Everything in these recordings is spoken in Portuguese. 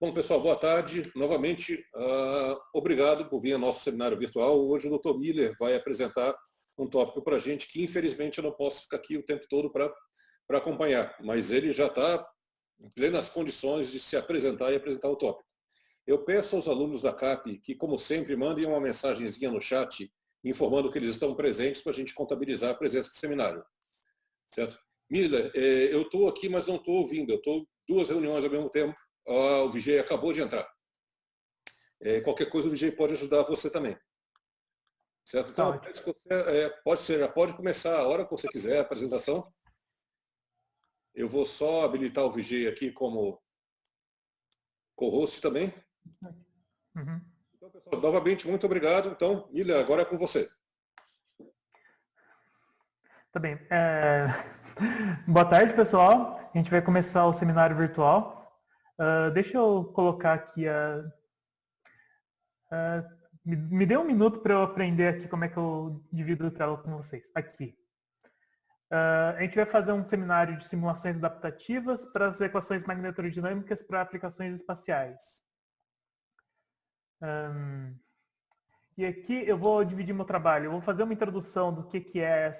Bom, pessoal, boa tarde. Novamente, obrigado por vir ao nosso seminário virtual. Hoje o Dr. Miller vai apresentar um tópico para a gente que, infelizmente, eu não posso ficar aqui o tempo todo para acompanhar, mas ele já está em plenas condições de se apresentar e apresentar o tópico. Eu peço aos alunos da CAP que, como sempre, mandem uma mensagenzinha no chat informando que eles estão presentes para a gente contabilizar a presença do seminário. Certo? Miller, eu estou aqui, mas não estou ouvindo. Eu estou em 2 reuniões ao mesmo tempo. O Vijay acabou de entrar. Qualquer coisa o Vijay pode ajudar você também. Certo? Então, já pode começar a hora que você quiser a apresentação. Eu vou só habilitar o Vijay aqui como co-host também. Uhum. Então, pessoal, novamente, muito obrigado. Então, Miller, agora é com você. Tá bem. Boa tarde, pessoal. A gente vai começar o seminário virtual. Deixa eu colocar aqui me dê um minuto para eu aprender aqui como é que eu divido a tela com vocês. Aqui. A gente vai fazer um seminário de simulações adaptativas para as equações magnetrodinâmicas para aplicações espaciais. E aqui eu vou dividir meu trabalho. Eu vou fazer uma introdução do que é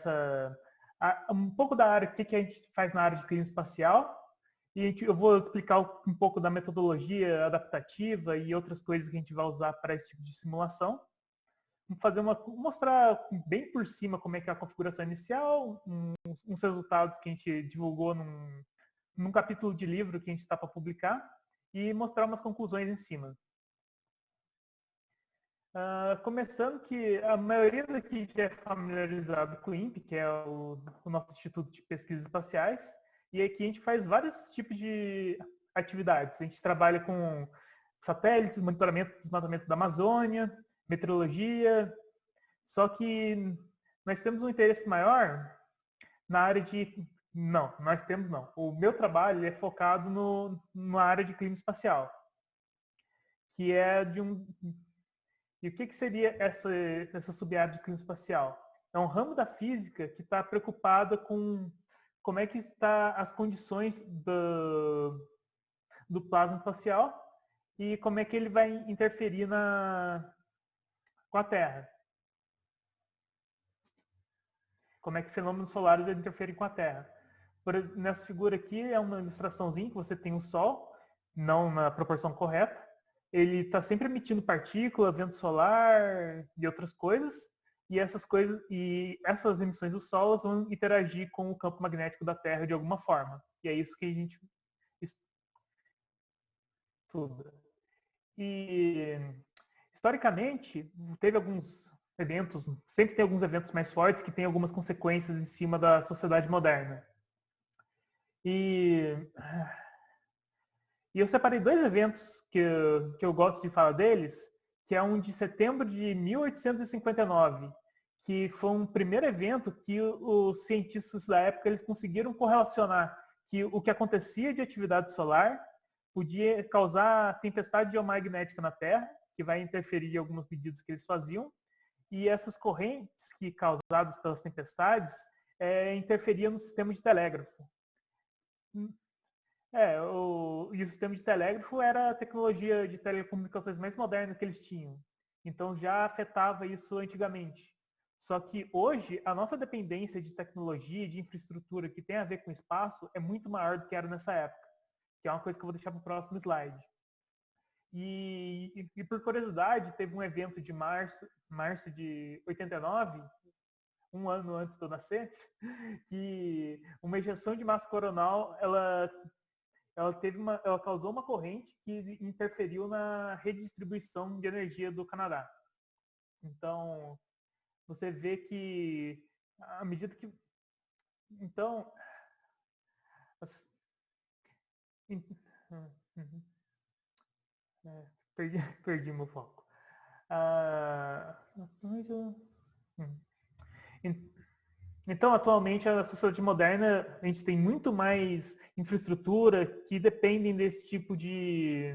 um pouco da área, o que a gente faz na área de clima espacial. E eu vou explicar um pouco da metodologia adaptativa e outras coisas que a gente vai usar para esse tipo de simulação. Mostrar bem por cima como é que é a configuração inicial, uns resultados que a gente divulgou num capítulo de livro que a gente está para publicar e mostrar umas conclusões em cima. Começando que a maioria daqui já é familiarizado com o INPE, que é o nosso Instituto de Pesquisas Espaciais, e aqui a gente faz vários tipos de atividades. A gente trabalha com satélites, monitoramento e desmatamento da Amazônia, meteorologia, só que nós temos um interesse maior na área de... Não, nós temos não. O meu trabalho é focado na área de clima espacial, que é de um... E o que seria essa sub-área de clima espacial? É um ramo da física que está preocupado com como é que está as condições do plasma espacial e como é que ele vai interferir com a Terra. Como é que fenômenos solares interferem com a Terra. Nessa figura aqui é uma ilustraçãozinha que você tem o Sol, não na proporção correta. Ele está sempre emitindo partícula, vento solar e outras coisas. E essas emissões do Sol vão interagir com o campo magnético da Terra de alguma forma. E é isso que a gente estuda. E, historicamente, teve alguns eventos, sempre tem alguns eventos mais fortes que têm algumas consequências em cima da sociedade moderna. E eu separei 2 eventos que eu gosto de falar deles, que é um de setembro de 1859, que foi um primeiro evento que os cientistas da época eles conseguiram correlacionar que o que acontecia de atividade solar podia causar tempestade geomagnética na Terra, que vai interferir em algumas medidas que eles faziam, e essas correntes que causadas pelas tempestades interferiam no sistema de telégrafo. E o sistema de telégrafo era a tecnologia de telecomunicações mais moderna que eles tinham. Então já afetava isso antigamente. Só que hoje a nossa dependência de tecnologia, de infraestrutura que tem a ver com espaço é muito maior do que era nessa época. Que é uma coisa que eu vou deixar para o próximo slide. E por curiosidade, teve um evento de março de 89, um ano antes de eu nascer, que uma ejeção de massa coronal, ela causou uma corrente que interferiu na rede de distribuição de energia do Canadá. Então, você vê que à medida que... Então... Perdi meu foco. Então, atualmente, a sociedade moderna, a gente tem muito mais infraestrutura que dependem desse tipo de...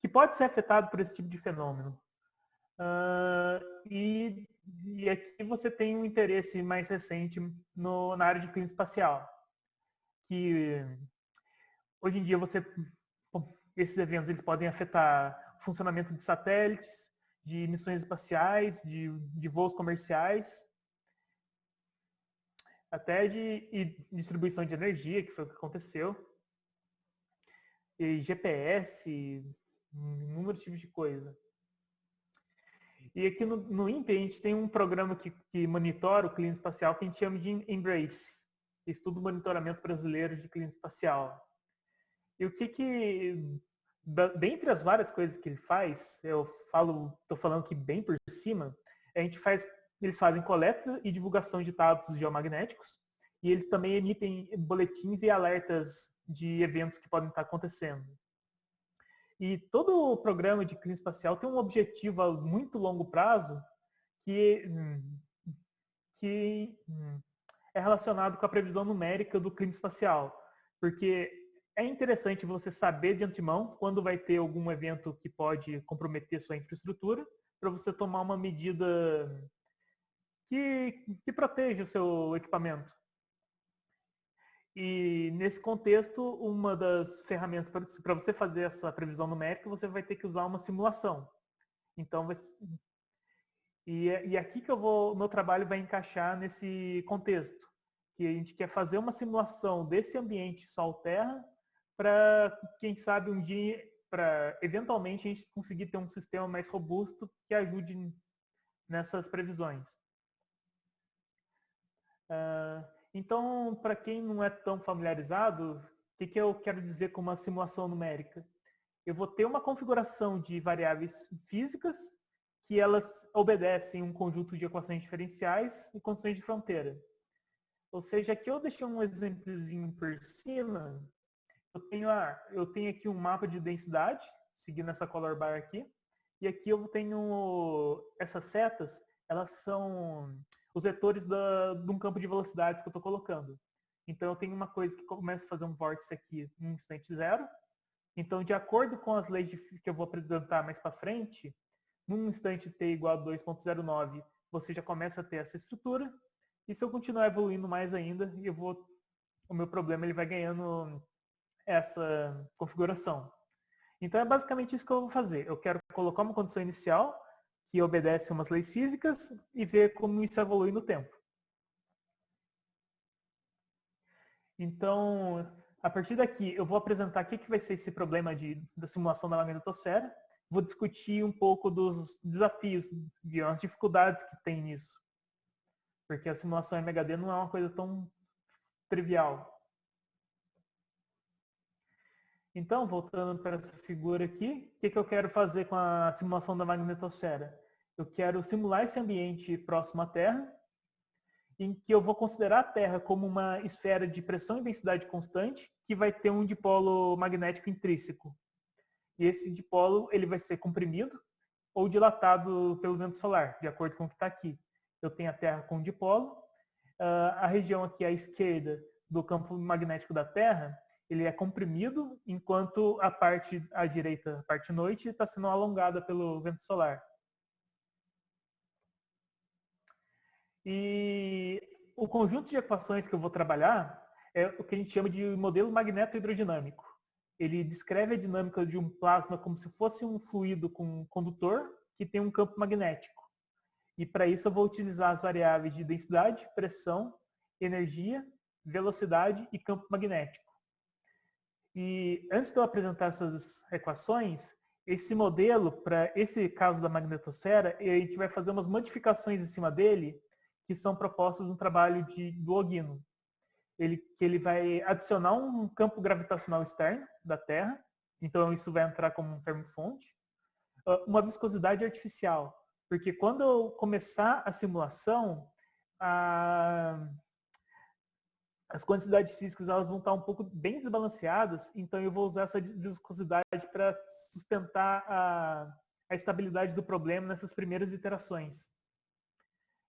que pode ser afetado por esse tipo de fenômeno. E aqui você tem um interesse mais recente na área de clima espacial. Que hoje em dia você esses eventos eles podem afetar o funcionamento de satélites, de missões espaciais, de voos comerciais, até de distribuição de energia, que foi o que aconteceu, e GPS, inúmeros tipos de coisa. E aqui no INPE a gente tem um programa que monitora o clima espacial que a gente chama de Embrace, Estudo Monitoramento Brasileiro de Clima Espacial. E o dentre as várias coisas que ele faz, estou falando aqui bem por cima, eles fazem coleta e divulgação de dados geomagnéticos e eles também emitem boletins e alertas de eventos que podem estar acontecendo. E todo o programa de clima espacial tem um objetivo a muito longo prazo que é relacionado com a previsão numérica do clima espacial. Porque é interessante você saber de antemão quando vai ter algum evento que pode comprometer sua infraestrutura, para você tomar uma medida que proteja o seu equipamento. E nesse contexto, uma das ferramentas para você fazer essa previsão numérica, você vai ter que usar uma simulação. Então, aqui que meu trabalho vai encaixar nesse contexto, que a gente quer fazer uma simulação desse ambiente Sol-Terra para, quem sabe, um dia, para eventualmente a gente conseguir ter um sistema mais robusto que ajude nessas previsões. Então, para quem não é tão familiarizado, o que eu quero dizer com uma simulação numérica? Eu vou ter uma configuração de variáveis físicas que elas obedecem um conjunto de equações diferenciais e condições de fronteira. Ou seja, aqui eu deixei um exemplozinho por cima. Eu tenho aqui um mapa de densidade, seguindo essa color bar aqui. E aqui eu tenho essas setas, elas são os vetores de um campo de velocidades que eu estou colocando. Então eu tenho uma coisa que começa a fazer um vórtice aqui em instante zero. Então, de acordo com as leis que eu vou apresentar mais para frente, num instante t igual a 2.09, você já começa a ter essa estrutura. E se eu continuar evoluindo mais ainda, o meu problema ele vai ganhando essa configuração. Então é basicamente isso que eu vou fazer. Eu quero colocar uma condição inicial que obedece a umas leis físicas e ver como isso evolui no tempo. Então, a partir daqui, eu vou apresentar o que vai ser esse problema da simulação da magnetosfera. Vou discutir um pouco dos desafios, as dificuldades que tem nisso. Porque a simulação MHD não é uma coisa tão trivial. Então, voltando para essa figura aqui, o que eu quero fazer com a simulação da magnetosfera? Eu quero simular esse ambiente próximo à Terra, em que eu vou considerar a Terra como uma esfera de pressão e densidade constante, que vai ter um dipolo magnético intrínseco. E esse dipolo ele vai ser comprimido ou dilatado pelo vento solar, de acordo com o que está aqui. Eu tenho a Terra com um dipolo. A região aqui à esquerda do campo magnético da Terra, ele é comprimido, enquanto a parte à direita, a parte noite, está sendo alongada pelo vento solar. E o conjunto de equações que eu vou trabalhar é o que a gente chama de modelo magneto-hidrodinâmico. Ele descreve a dinâmica de um plasma como se fosse um fluido com um condutor que tem um campo magnético. E para isso eu vou utilizar as variáveis de densidade, pressão, energia, velocidade e campo magnético. E antes de eu apresentar essas equações, esse modelo, para esse caso da magnetosfera, a gente vai fazer umas modificações em cima dele, que são propostas no trabalho do Ogino. Ele vai adicionar um campo gravitacional externo da Terra, então isso vai entrar como um termo-fonte, uma viscosidade artificial, porque quando eu começar a simulação, as quantidades físicas elas vão estar um pouco bem desbalanceadas, então eu vou usar essa viscosidade para sustentar a estabilidade do problema nessas primeiras iterações.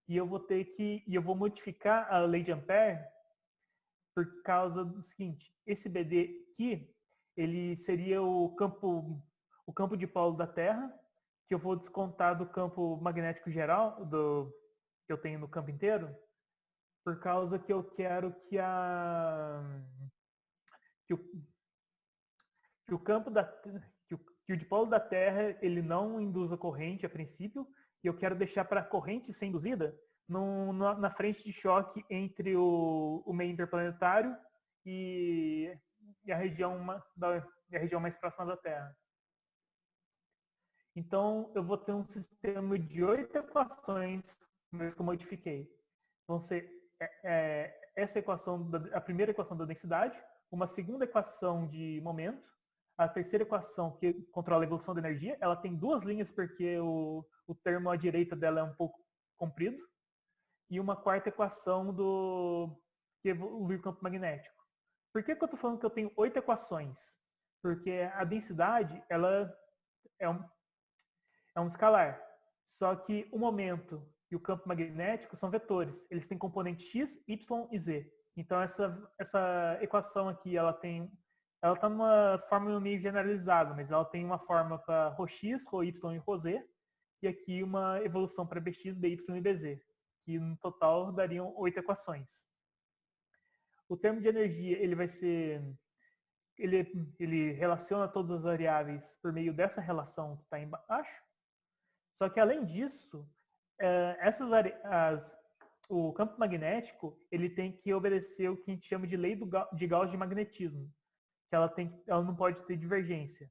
E eu vou modificar a lei de Ampère por causa do seguinte: esse BD aqui, ele seria o campo dipolo da Terra, que eu vou descontar do campo magnético geral que eu tenho no campo inteiro, por causa que eu quero que que o campo que o dipolo da Terra ele não induz a corrente a princípio, e eu quero deixar para a corrente ser induzida na frente de choque entre o meio interplanetário e a região mais próxima da Terra. Então, eu vou ter um sistema de 8 equações que eu modifiquei. Vão ser essa equação, a primeira equação da densidade, uma segunda equação de momento, a terceira equação que controla a evolução da energia. Ela tem 2 linhas porque o termo à direita dela é um pouco comprido, e uma quarta equação que evolui o campo magnético. Por que eu estou falando que eu tenho 8 equações? Porque a densidade ela é um escalar. Só que o momento e o campo magnético são vetores. Eles têm componentes x, y e z. Então essa equação aqui, ela está numa forma meio generalizada, mas ela tem uma forma para ρx, ρy e ρz, e aqui uma evolução para bx, by e bz, que no total dariam 8 equações. O termo de energia ele vai ser ele relaciona todas as variáveis por meio dessa relação que está embaixo. Só que além disso, o campo magnético ele tem que obedecer o que a gente chama de lei de Gauss de magnetismo, que ela não pode ter divergência.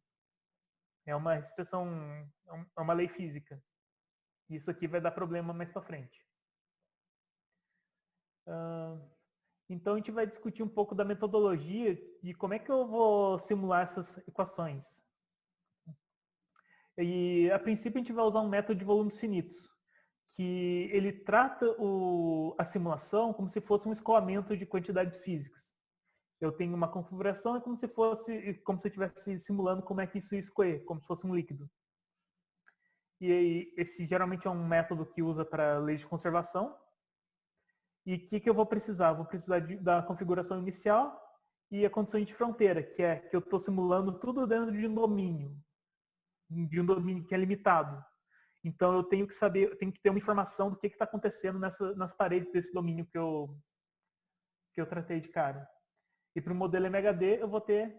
É uma restrição, é uma lei física. Isso aqui vai dar problema mais para frente. Então a gente vai discutir um pouco da metodologia de como é que eu vou simular essas equações. E a princípio a gente vai usar um método de volumes finitos, que ele trata a simulação como se fosse um escoamento de quantidades físicas. Eu tenho uma configuração, é como se eu estivesse simulando como é que isso ia escoer, como se fosse um líquido. E aí, esse geralmente é um método que usa para leis de conservação. E o que eu vou precisar? Vou precisar da configuração inicial e a condição de fronteira, que é que eu estou simulando tudo dentro de um domínio que é limitado. Então eu tenho que saber, eu tenho que ter uma informação do que está acontecendo nas paredes desse domínio que eu tratei de cara. E para o modelo MHD eu vou ter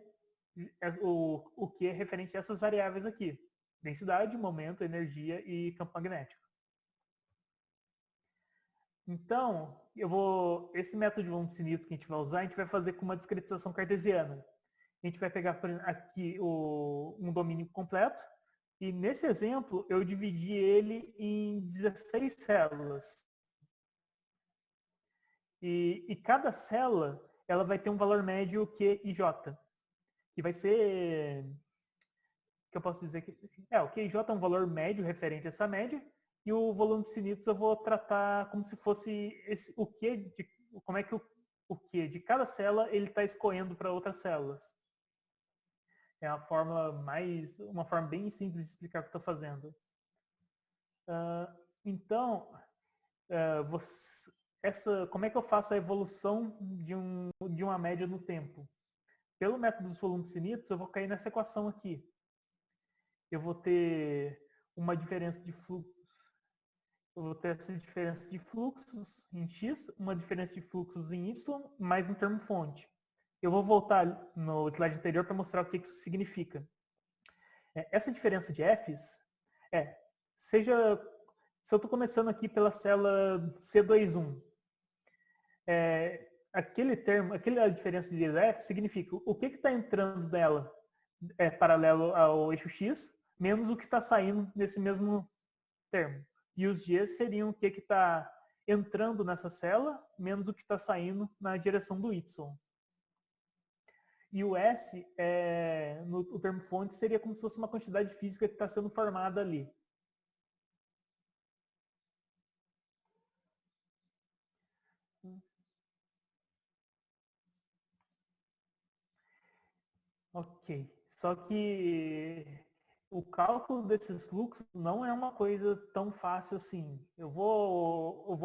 o que é referente a essas variáveis aqui: densidade, momento, energia e campo magnético. Então, esse método de volumes finitos que a gente vai usar, a gente vai fazer com uma discretização cartesiana. A gente vai pegar aqui um domínio completo, e nesse exemplo eu dividi ele em 16 células. E cada célula ela vai ter um valor médio Q e J, que vai ser, que eu posso dizer que o Q e J é um valor médio referente a essa média, e o volume de finitos eu vou tratar como se fosse como é que o Q de cada célula ele está escorrendo para outras células. É uma forma bem simples de explicar o que estou fazendo. Então, como é que eu faço a evolução de uma média no tempo? Pelo método dos volumes finitos, eu vou cair nessa equação aqui. Eu vou ter uma diferença de fluxo. Eu vou ter essa diferença de fluxos em x, uma diferença de fluxos em y, mais um termo fonte. Eu vou voltar no slide anterior para mostrar o que isso significa. Essa diferença de f's se eu estou começando aqui pela célula C21, aquela diferença de f significa o que está entrando nela é paralelo ao eixo x, menos o que está saindo nesse mesmo termo. E os Gs seriam o que está entrando nessa célula, menos o que está saindo na direção do Y. E o S, o termo fonte, seria como se fosse uma quantidade física que está sendo formada ali. Ok. Só que o cálculo desses fluxos não é uma coisa tão fácil assim. Eu vou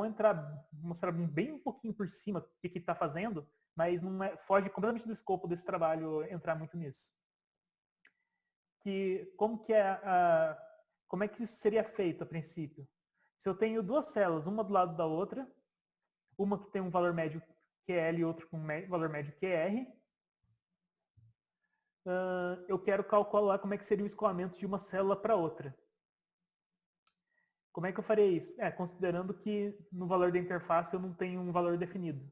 mostrar bem um pouquinho por cima o que está fazendo, mas foge completamente do escopo desse trabalho entrar muito nisso. Como é que isso seria feito a princípio? Se eu tenho 2 células, uma do lado da outra, uma que tem um valor médio QL e outra com um valor médio QR, eu quero calcular como é que seria o escoamento de uma célula para outra. Como é que eu farei isso? Considerando que no valor da interface eu não tenho um valor definido.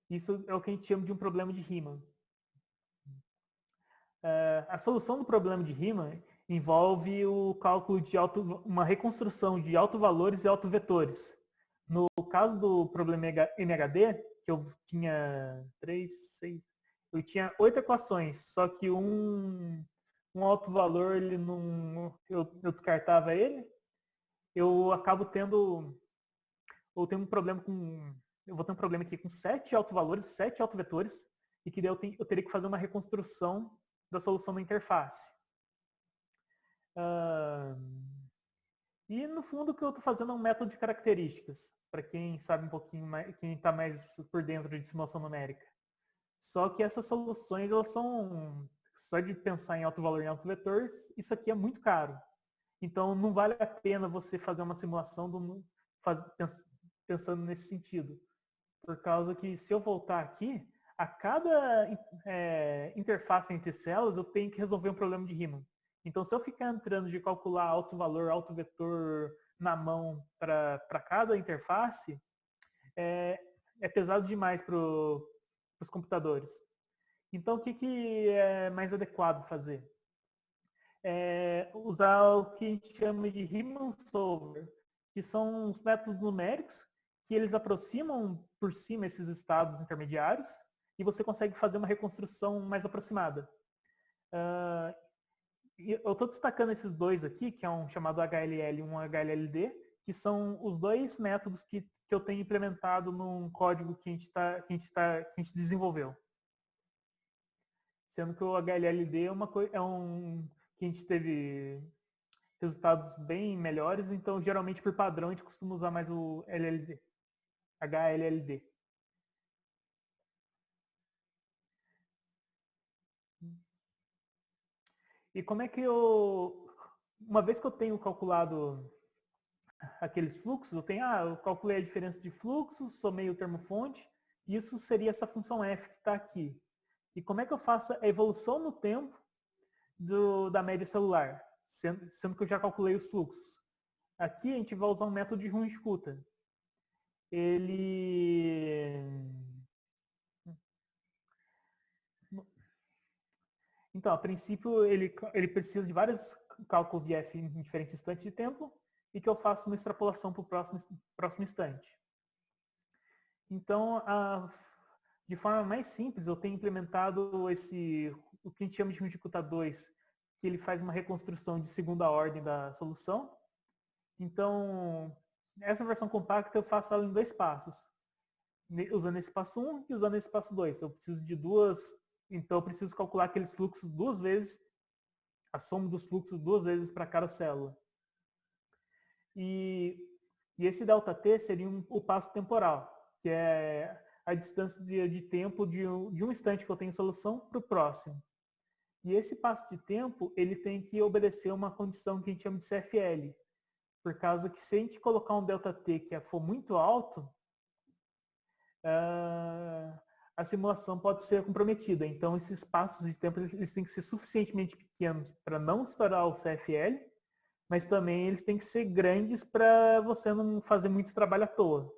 Isso é o que a gente chama de um problema de Riemann. A solução do problema de Riemann envolve o cálculo de uma reconstrução de autovalores e autovetores. No caso do problema MHD, que eu tinha 8 equações, só que um autovalor ele não, eu descartava ele, eu acabo tendo eu tenho um problema com eu vou ter um problema aqui com 7 autovalores, 7 autovetores, e que eu teria que fazer uma reconstrução da solução da interface. E no fundo o que eu estou fazendo é um método de características, para quem sabe um pouquinho mais, quem está mais por dentro de simulação numérica. Só que essas soluções, elas são, só de pensar em autovalor e autovetor, isso aqui é muito caro. Então não vale a pena você fazer uma simulação pensando nesse sentido. Por causa que se eu voltar aqui, a cada interface entre células, eu tenho que resolver um problema de Riemann. Então, se eu ficar entrando de calcular autovalor, autovetor na mão para cada interface, é pesado demais para os computadores. Então, o que é mais adequado fazer? Usar o que a gente chama de Riemann Solver, que são os métodos numéricos que eles aproximam por cima esses estados intermediários e você consegue fazer uma reconstrução mais aproximada. Eu estou destacando esses dois aqui, que é um chamado HLL e um HLLD, que são os dois métodos que eu tenho implementado num código que a gente desenvolveu. Sendo que o HLLD é um que a gente teve resultados bem melhores, então geralmente por padrão a gente costuma usar mais o HLLD. E como é que uma vez que eu tenho calculado aqueles fluxos, eu calculei a diferença de fluxos, somei o termo fonte, isso seria essa função f que está aqui. E como é que eu faço a evolução no tempo da média celular, sendo que eu já calculei os fluxos? Aqui a gente vai usar um método de Runge-Kutta. Então, a princípio, ele precisa de vários cálculos de f em diferentes instantes de tempo e que eu faço uma extrapolação para o próximo instante. Então, de forma mais simples, eu tenho implementado o que a gente chama de Runge-Kutta 2, que ele faz uma reconstrução de segunda ordem da solução. Então, essa versão compacta eu faço ela em 2 passos, usando esse passo 1 e usando esse passo 2. Eu preciso de então eu preciso calcular aqueles fluxos 2 vezes, a soma dos fluxos 2 vezes para cada célula. E esse ΔT seria o passo temporal, que é a distância de tempo de um instante que eu tenho em solução para o próximo. E esse passo de tempo, ele tem que obedecer uma condição que a gente chama de CFL. Por causa que se a gente colocar um ΔT que for muito alto, a simulação pode ser comprometida. Então, esses passos de tempo eles têm que ser suficientemente pequenos para não estourar o CFL, mas também eles têm que ser grandes para você não fazer muito trabalho à toa.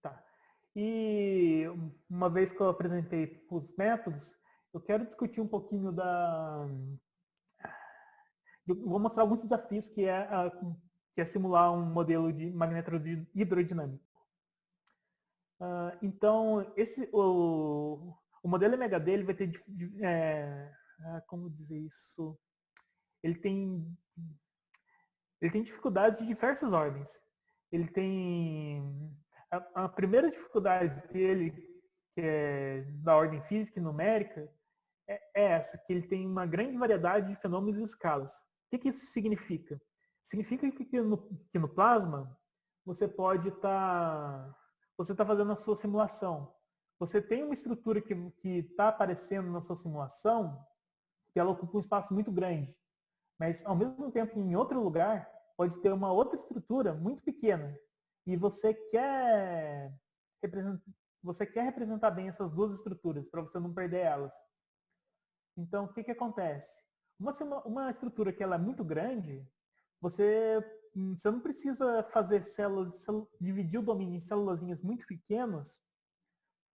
Tá. E uma vez que eu apresentei os métodos, eu quero discutir um pouquinho vou mostrar alguns desafios que é simular um modelo de magneto hidrodinâmico. Então, o modelo MHD ele vai ter, como dizer isso? Ele tem dificuldades de diversas ordens. Ele tem a primeira dificuldade dele, que é da ordem física e numérica, é essa, que ele tem uma grande variedade de fenômenos e escalas. O que isso significa? Significa que no plasma você pode você está fazendo a sua simulação. Você tem uma estrutura que está aparecendo na sua simulação que ela ocupa um espaço muito grande. Mas, ao mesmo tempo, em outro lugar, pode ter uma outra estrutura muito pequena. E você quer representar bem essas duas estruturas, para você não perder elas. Então, o que acontece? Uma estrutura que ela é muito grande, você não precisa fazer dividir o domínio em célulazinhas muito pequenas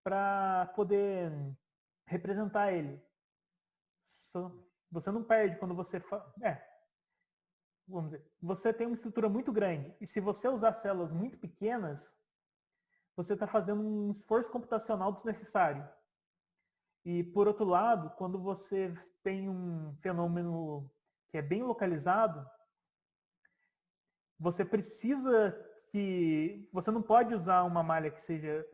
para poder representar ele. Você não perde quando você vamos dizer, você tem uma estrutura muito grande e se você usar células muito pequenas, você está fazendo um esforço computacional desnecessário. E, por outro lado, quando você tem um fenômeno que é bem localizado, você não pode usar uma malha que seja...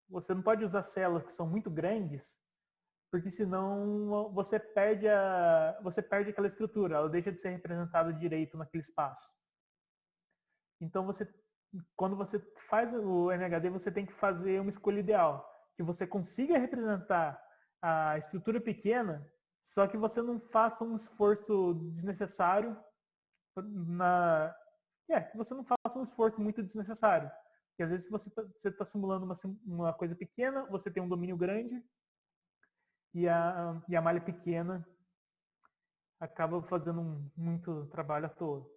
Você não pode usar células que são muito grandes, porque senão você perde aquela estrutura, ela deixa de ser representada direito naquele espaço. Então, quando você faz o NHD, você tem que fazer uma escolha ideal, que você consiga representar a estrutura pequena, só que você não faça um esforço desnecessário que você não faça um esforço muito desnecessário. Porque às vezes você tá simulando uma coisa pequena, você tem um domínio grande e a malha pequena acaba fazendo muito trabalho à toa.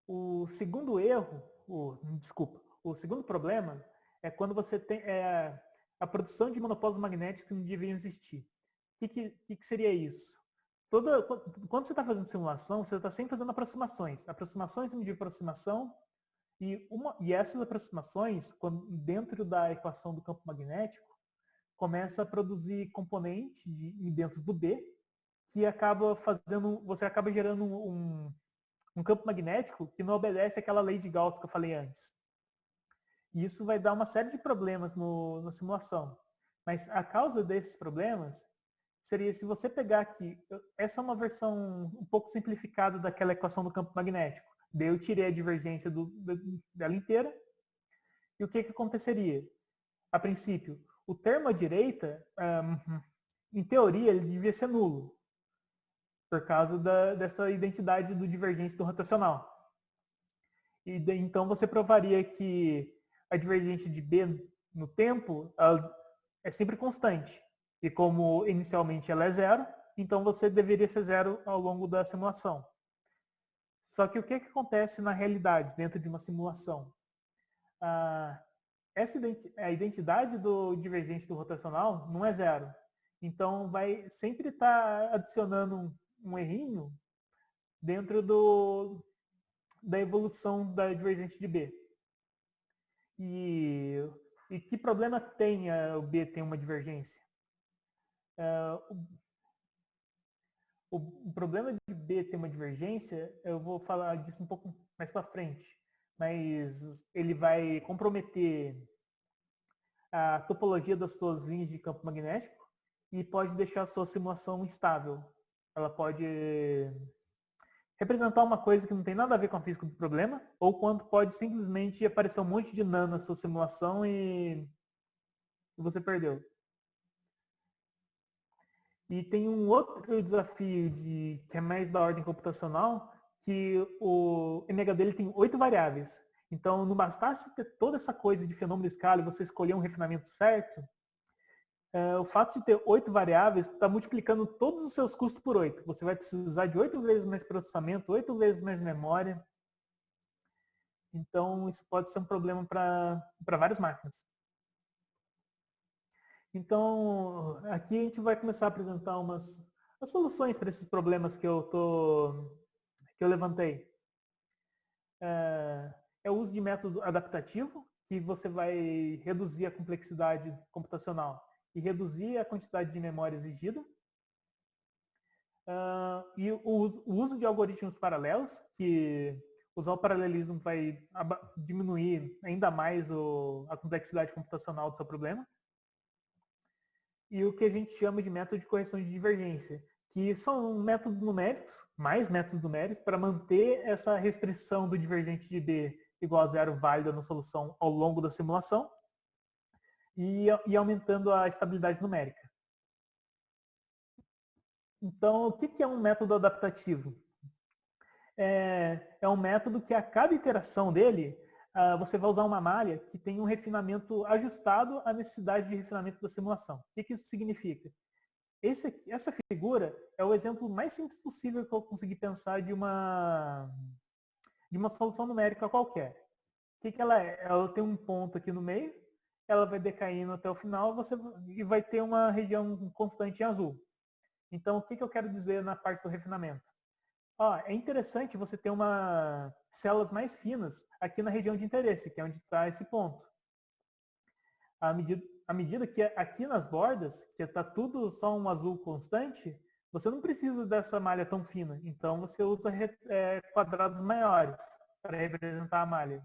O segundo o segundo problema é quando você tem a produção de monopólios magnéticos que não deveriam existir. O que seria isso? Quando você está fazendo simulação, você está sempre fazendo aproximações de aproximação, e essas aproximações, dentro da equação do campo magnético, começa a produzir componentes dentro do B, que você acaba gerando um campo magnético que não obedece àquela lei de Gauss que eu falei antes. E isso vai dar uma série de problemas na simulação. Mas a causa desses problemas seria se você pegar aqui, essa é uma versão um pouco simplificada daquela equação do campo magnético. Daí eu tirei a divergência dela inteira. E o que aconteceria? A princípio, o termo à direita, em teoria, ele devia ser nulo, por causa dessa identidade do divergente do rotacional. E então você provaria que a divergência de B no tempo é sempre constante. E como inicialmente ela é zero, então você deveria ser zero ao longo da simulação. Só que o que acontece na realidade, dentro de uma simulação? A identidade do divergente do rotacional não é zero. Então vai sempre estar adicionando um errinho dentro da evolução da divergente de B. E que problema tem o B ter uma divergência? O problema de B ter uma divergência, eu vou falar disso um pouco mais para frente, mas ele vai comprometer a topologia das suas linhas de campo magnético e pode deixar a sua simulação instável. Ela pode representar uma coisa que não tem nada a ver com a física do problema, ou quando pode simplesmente aparecer um monte de nano na sua simulação e você perdeu. E tem um outro desafio que é mais da ordem computacional, que o NHD ele tem 8 variáveis. Então, não bastasse ter toda essa coisa de fenômeno de escala e você escolher um refinamento certo, o fato de ter 8 variáveis está multiplicando todos os seus custos por 8. Você vai precisar de 8 vezes mais processamento, 8 vezes mais memória. Então, isso pode ser um problema para várias máquinas. Então, aqui a gente vai começar a apresentar as soluções para esses problemas que eu levantei. É o uso de método adaptativo, que você vai reduzir a complexidade computacional e reduzir a quantidade de memória exigida. E o uso de algoritmos paralelos, que usar o paralelismo vai diminuir ainda mais a complexidade computacional do seu problema. E o que a gente chama de método de correção de divergência, que são métodos numéricos, mais métodos numéricos, para manter essa restrição do divergente de B igual a zero válida na solução ao longo da simulação e aumentando a estabilidade numérica. Então, o que é um método adaptativo? É um método que a cada iteração dele, você vai usar uma malha que tem um refinamento ajustado à necessidade de refinamento da simulação. O que isso significa? Essa figura é o exemplo mais simples possível que eu consegui pensar de uma solução numérica qualquer. O que ela é? Ela tem um ponto aqui no meio, ela vai decaindo até o final e vai ter uma região constante em azul. Então, o que eu quero dizer na parte do refinamento? É interessante você ter células mais finas aqui na região de interesse, que é onde está esse ponto. À medida que aqui nas bordas, que está tudo só um azul constante, você não precisa dessa malha tão fina. Então você usa quadrados maiores para representar a malha.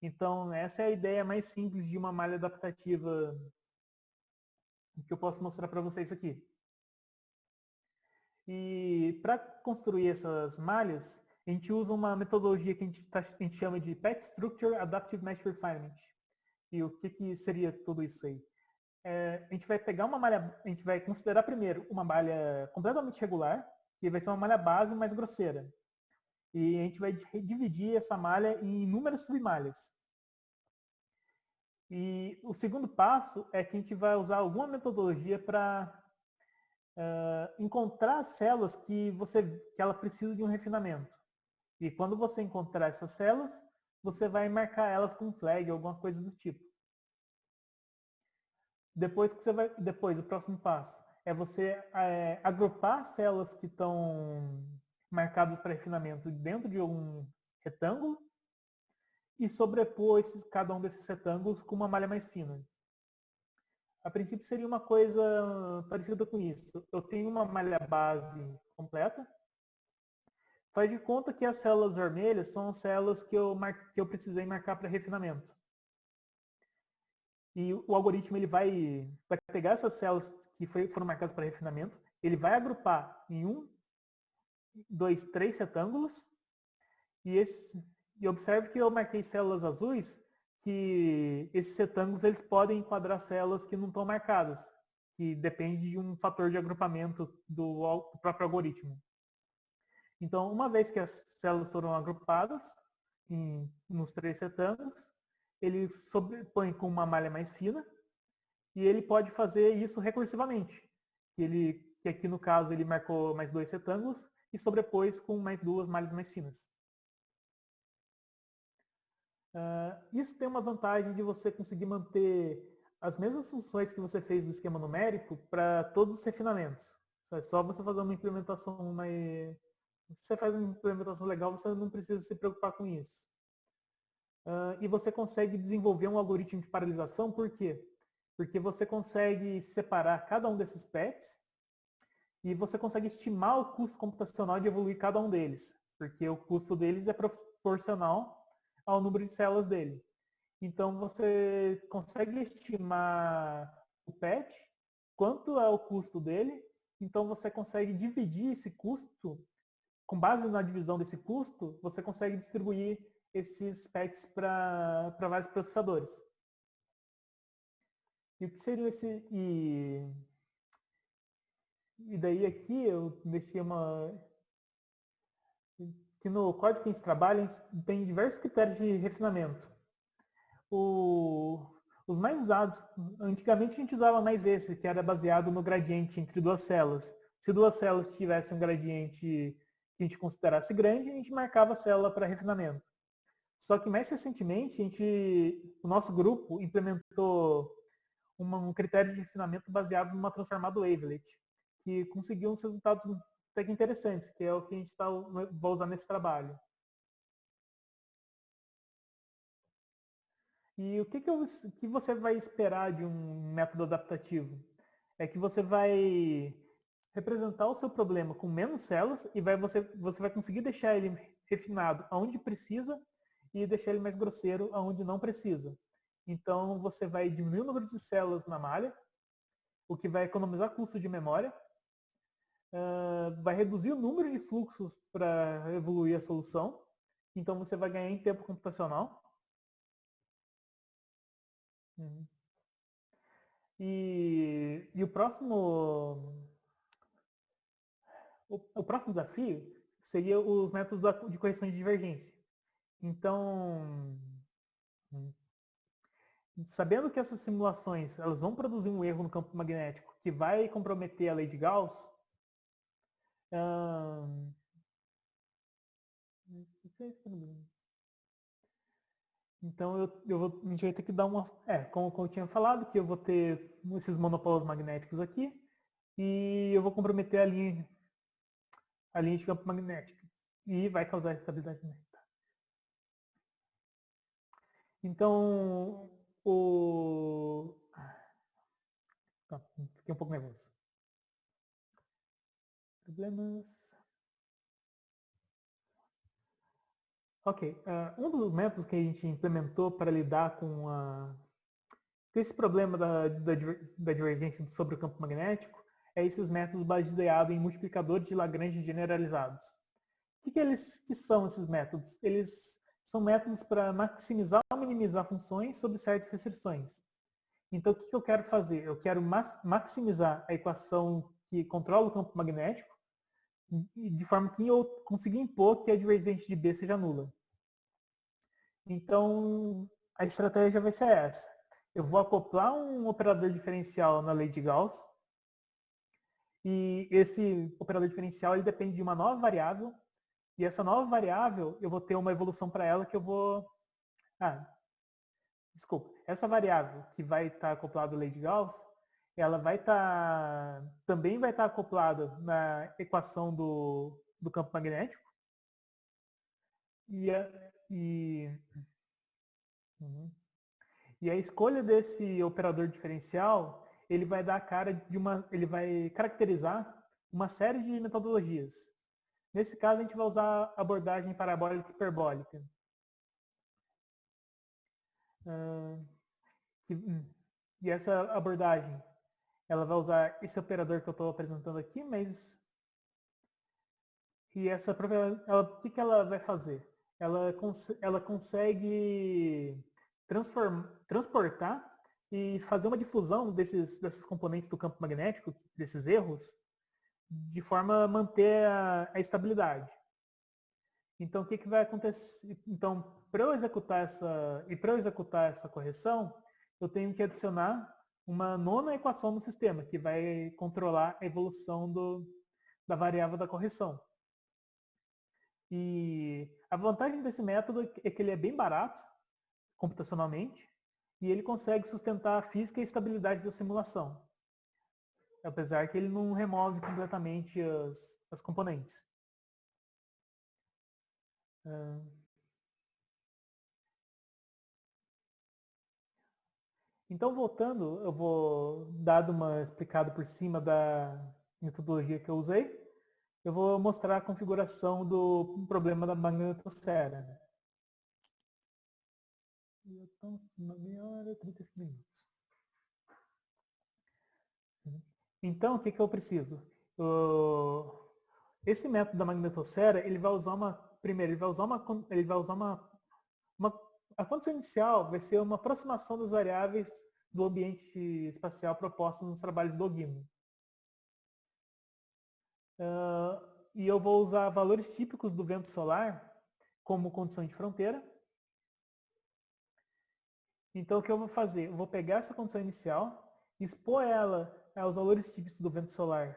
Então essa é a ideia mais simples de uma malha adaptativa que eu posso mostrar para vocês aqui. E para construir essas malhas, a gente usa uma metodologia que a gente chama de Patch Structure Adaptive Mesh Refinement. E o que seria tudo isso aí? A gente vai pegar uma malha, a gente vai considerar primeiro uma malha completamente regular, que vai ser uma malha base mais grosseira. E a gente vai dividir essa malha em inúmeras submalhas. E o segundo passo é que a gente vai usar alguma metodologia para encontrar as células que ela precisa de um refinamento. E quando você encontrar essas células, você vai marcar elas com flag, alguma coisa do tipo. Depois, o próximo passo é você agrupar células que estão marcadas para refinamento dentro de um retângulo e sobrepor cada um desses retângulos com uma malha mais fina. A princípio seria uma coisa parecida com isso. Eu tenho uma malha base completa. Faz de conta que as células vermelhas são as células que eu precisei marcar para refinamento. E o algoritmo ele vai pegar essas células que foram marcadas para refinamento, ele vai agrupar em 1, 2, 3 retângulos, e observe que eu marquei células azuis, que esses retângulos eles podem enquadrar células que não estão marcadas, que depende de um fator de agrupamento do próprio algoritmo. Então, uma vez que as células foram agrupadas nos 3 retângulos, ele sobrepõe com uma malha mais fina e ele pode fazer isso recursivamente. Que aqui no caso ele marcou mais 2 retângulos e sobrepôs com mais 2 malhas mais finas. Isso tem uma vantagem de você conseguir manter as mesmas funções que você fez do esquema numérico para todos os refinamentos. É só você fazer uma implementação mais... Se você faz uma implementação legal, você não precisa se preocupar com isso. E você consegue desenvolver um algoritmo de paralisação, por quê? Porque você consegue separar cada um desses pets e você consegue estimar o custo computacional de evoluir cada um deles, porque o custo deles é proporcional ao número de células dele. Então você consegue estimar o pet, quanto é o custo dele, então você consegue dividir esse custo, com base na divisão desse custo, você consegue distribuir esses pets para vários processadores. E o que seria esse... E daí aqui eu deixei que no código que a gente trabalha, a gente tem diversos critérios de refinamento. Os mais usados, antigamente a gente usava mais esse, que era baseado no gradiente entre duas células. Se duas células tivessem um gradiente que a gente considerasse grande, a gente marcava a célula para refinamento. Só que mais recentemente, o nosso grupo implementou um critério de refinamento baseado numa transformada wavelet, que conseguiu uns resultados até que interessantes, que é o que a gente vai usar nesse trabalho. E o que você vai esperar de um método adaptativo? É que você vai representar o seu problema com menos células e você vai conseguir deixar ele refinado aonde precisa e deixar ele mais grosseiro aonde não precisa. Então você vai diminuir o número de células na malha, o que vai economizar custo de memória, vai reduzir o número de fluxos para evoluir a solução, então você vai ganhar em tempo computacional. E o próximo o próximo desafio seria os métodos de correção de divergência. Então, sabendo que essas simulações elas vão produzir um erro no campo magnético que vai comprometer a lei de Gauss, então a gente vai ter que dar uma... como eu tinha falado, que eu vou ter esses monopolos magnéticos aqui e eu vou comprometer a linha de campo magnético e vai causar instabilidade magnética. Então, fiquei um pouco nervoso. Problemas. Ok. Um dos métodos que a gente implementou para lidar com esse problema da divergência sobre o campo magnético é esses métodos baseados em multiplicadores de Lagrange generalizados. O que são esses métodos? Eles são métodos para maximizar ou minimizar funções sob certas restrições. Então, o que eu quero fazer? Eu quero maximizar a equação que controla o campo magnético de forma que eu consiga impor que a divergente de B seja nula. Então, a estratégia vai ser essa. Eu vou acoplar um operador diferencial na lei de Gauss e esse operador diferencial ele depende de uma nova variável e essa nova variável eu vou ter uma evolução para ela que eu vou... Essa variável que vai estar acoplada à lei de Gauss, ela também vai estar acoplada na equação do campo magnético. E a escolha desse operador diferencial, ele vai dar a cara ele vai caracterizar uma série de metodologias. Nesse caso, a gente vai usar a abordagem parabólica e hiperbólica. E essa abordagem, ela vai usar esse operador que eu estou apresentando aqui, mas... E o que ela vai fazer? Ela consegue transportar e fazer uma difusão desses componentes do campo magnético, desses erros, de forma a manter a estabilidade. Então, o que vai acontecer? Então, para eu executar essa correção, eu tenho que adicionar uma nona equação no sistema, que vai controlar a evolução da variável da correção. E a vantagem desse método é que ele é bem barato, computacionalmente, e ele consegue sustentar a física e a estabilidade da simulação. Apesar que ele não remove completamente as componentes. Então, voltando, eu vou dar uma explicada por cima da metodologia que eu usei. Eu vou mostrar a configuração do problema da magnetosfera. Então, 1h30 e 35 minutos. Então, o que eu preciso? Esse método da magnetosfera, ele vai usar a condição inicial vai ser uma aproximação das variáveis do ambiente espacial propostas nos trabalhos do Ogino. E eu vou usar valores típicos do vento solar como condição de fronteira. Então, o que eu vou fazer? Eu vou pegar essa condição inicial, expor ela aos valores típicos do vento solar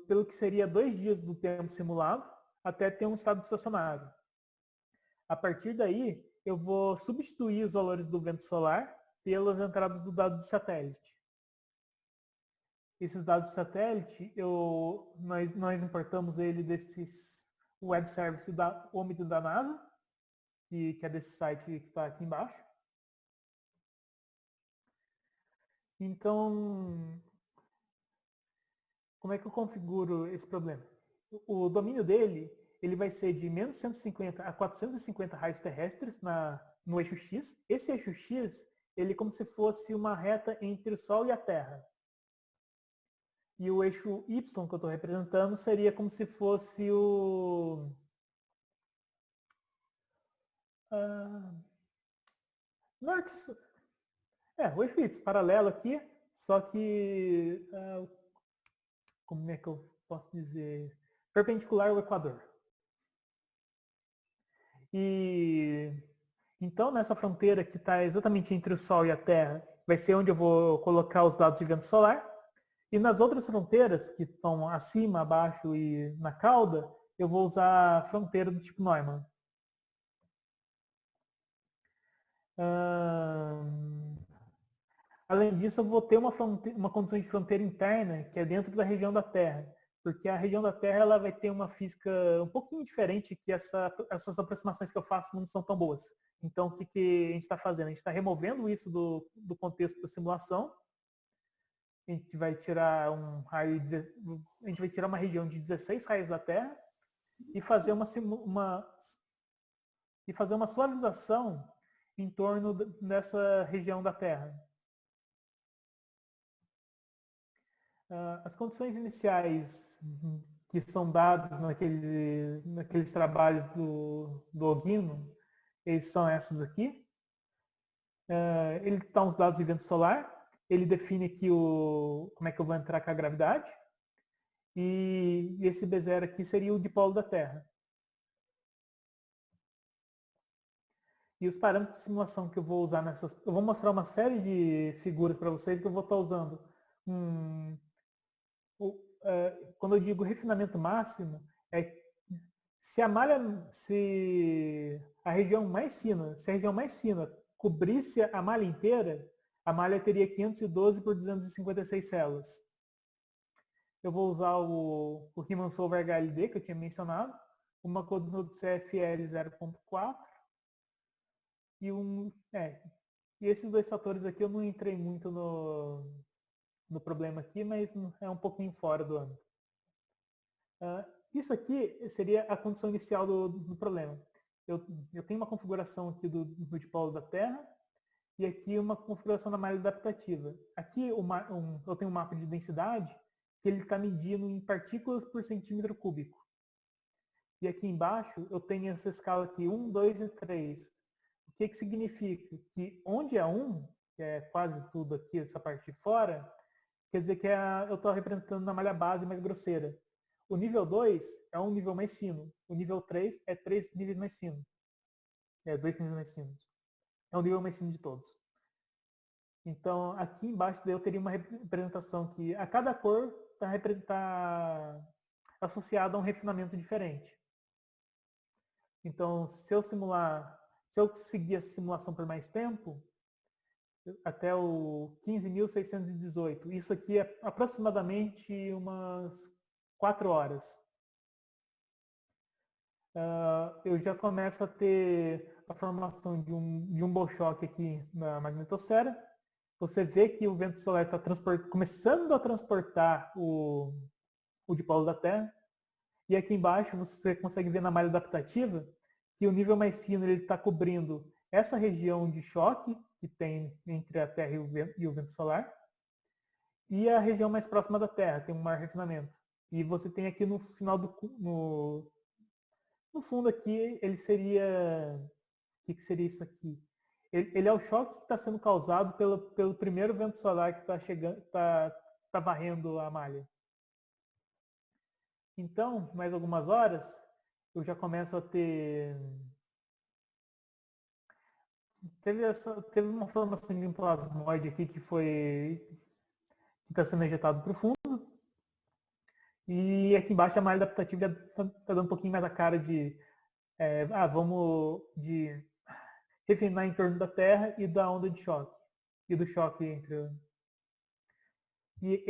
pelo que seria 2 dias do tempo simulado até ter um estado estacionário. A partir daí, eu vou substituir os valores do vento solar pelas entradas do dado de satélite. Esses dados de satélite, nós importamos ele desses web service da OMID da NASA, que é desse site que está aqui embaixo. Então, como é que eu configuro esse problema? O domínio dele, ele vai ser de menos 150 a 450 raios terrestres no eixo X. Esse eixo X, ele é como se fosse uma reta entre o Sol e a Terra. E o eixo Y que eu estou representando seria como se fosse o norte-sul. O eixo Y, paralelo aqui, só que como é que eu posso dizer? perpendicular ao Equador. E então, nessa fronteira que está exatamente entre o Sol e a Terra, vai ser onde eu vou colocar os dados de vento solar. E nas outras fronteiras, que estão acima, abaixo e na cauda, eu vou usar a fronteira do tipo Neumann. Além disso, eu vou ter uma condição de fronteira interna, que é dentro da região da Terra. Porque a região da Terra ela vai ter uma física um pouquinho diferente, que essas aproximações que eu faço não são tão boas. Então, o que a gente está fazendo? A gente está removendo isso do contexto da simulação. A gente vai tirar a gente vai tirar uma região de 16 raios da Terra e fazer uma suavização em torno dessa região da Terra. As condições iniciais que são dadas naqueles trabalhos do Ogino, eles são essas aqui. Ele dá uns dados de vento solar, ele define aqui como é que eu vou entrar com a gravidade, e esse B0 aqui seria o dipolo da Terra. E os parâmetros de simulação que eu vou usar eu vou mostrar uma série de figuras para vocês que eu vou estar usando. Quando eu digo refinamento máximo, se a região mais fina cobrisse a malha inteira, a malha teria 512 por 256 células. Eu vou usar o Riemann-Solver HLD, que eu tinha mencionado, uma condição do CFL 0.4 e esses dois fatores aqui eu não entrei muito no problema aqui, mas é um pouquinho fora do âmbito. Isso aqui seria a condição inicial do problema. Eu tenho uma configuração aqui do dipolo da Terra e aqui uma configuração da malha adaptativa. Aqui eu tenho um mapa de densidade que ele está medindo em partículas por centímetro cúbico. E aqui embaixo eu tenho essa escala aqui, 1, 2 e 3. O que significa? Que onde é 1, que é quase tudo aqui, essa parte de fora, quer dizer que eu estou representando na malha base mais grosseira. O nível 2 é um nível mais fino. O nível 3 é 3 níveis mais finos. 2 níveis mais finos. É o nível mais fino de todos. Então, aqui embaixo eu teria uma representação que a cada cor está associada a um refinamento diferente. Então, se eu seguir essa simulação por mais tempo, até o 15.618, isso aqui é aproximadamente umas 4 horas. Eu já começo a ter a formação de um bolchoque aqui na magnetosfera. Você vê que o vento solar está começando a transportar o dipolo da Terra. E aqui embaixo você consegue ver na malha adaptativa que o nível mais fino está cobrindo essa região de choque que tem entre a Terra e o vento solar. E a região mais próxima da Terra tem um maior refinamento. E você tem aqui no final no fundo aqui, ele seria... O que seria isso aqui? Ele é o choque que está sendo causado pelo primeiro vento solar que está varrendo a malha. Então, mais algumas horas, eu já começo a ter... Teve uma formação de um plasmoide aqui que está sendo injetado para o fundo. E aqui embaixo a malha adaptativa está dando um pouquinho mais a cara de refinar em torno da Terra e da onda de choque. E do choque entre... E